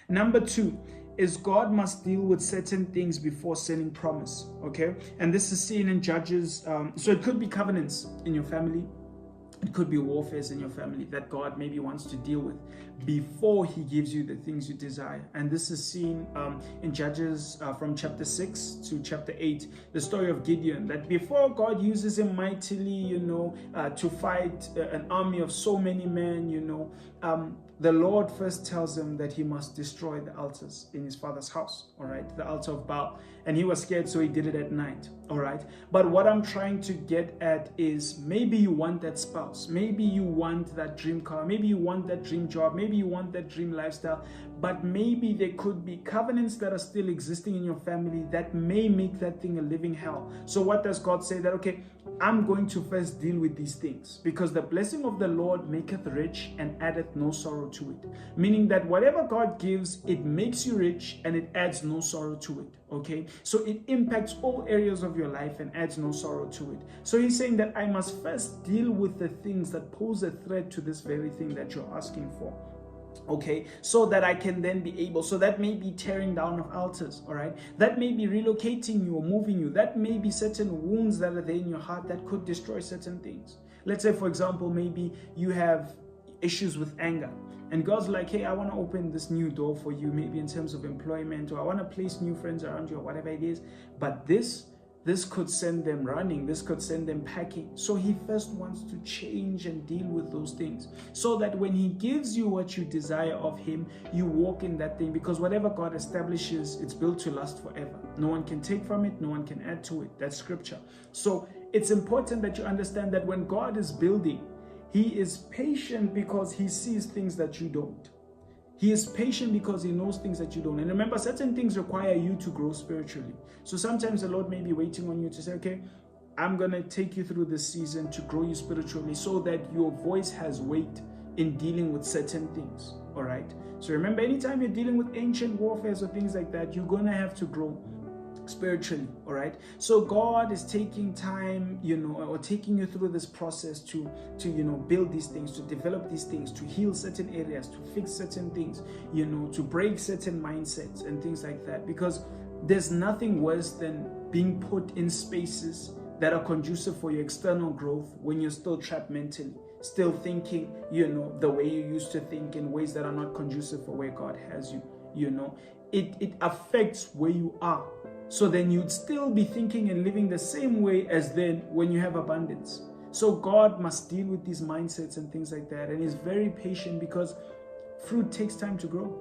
Number two is God must deal with certain things before sending promise. Okay, and this is seen in Judges. So it could be covenants in your family. It could be warfares in your family that God maybe wants to deal with before he gives you the things you desire. And this is seen in Judges from chapter 6 to chapter 8, the story of Gideon, that before God uses him mightily, to fight an army of so many men, the Lord first tells him that he must destroy the altars in his father's house, all right, the altar of Baal. And he was scared, so he did it at night, all right. But what I'm trying to get at is, maybe you want that spouse, maybe you want that dream car, maybe you want that dream job, maybe you want that dream lifestyle, but maybe there could be covenants that are still existing in your family that may make that thing a living hell. So what does God say? That, okay, I'm going to first deal with these things, because the blessing of the Lord maketh rich and addeth no sorrow to it. Meaning that whatever God gives, it makes you rich and it adds no sorrow to it. Okay, so it impacts all areas of your life and adds no sorrow to it. So he's saying that I must first deal with the things that pose a threat to this very thing that you're asking for. Okay, so that I can then be able, so that may be tearing down of altars, all right, that may be relocating you or moving you, that may be certain wounds that are there in your heart that could destroy certain things. Let's say, for example, maybe you have issues with anger, and God's like, hey, I want to open this new door for you, maybe in terms of employment, or I want to place new friends around you, or whatever it is, but this could send them running, this could send them packing. So he first wants to change and deal with those things, so that when he gives you what you desire of him, you walk in that thing, because whatever God establishes, it's built to last forever. No one can take from it, no one can add to it. That's scripture. So it's important that you understand that when God is building, he is patient because he sees things that you don't. He is patient because he knows things that you don't. And remember, certain things require you to grow spiritually. So sometimes the Lord may be waiting on you to say, okay, I'm going to take you through this season to grow you spiritually, so that your voice has weight in dealing with certain things. All right. So remember, anytime you're dealing with ancient warfares or things like that, you're going to have to grow spiritually. All right, so God is taking time, or taking you through this process to build these things, to develop these things, to heal certain areas, to fix certain things, to break certain mindsets and things like that, because there's nothing worse than being put in spaces that are conducive for your external growth when you're still trapped mentally, still thinking the way you used to think, in ways that are not conducive for where God has you. It affects where you are. So then you'd still be thinking and living the same way as then when you have abundance. So God must deal with these mindsets and things like that. And he's very patient, because fruit takes time to grow.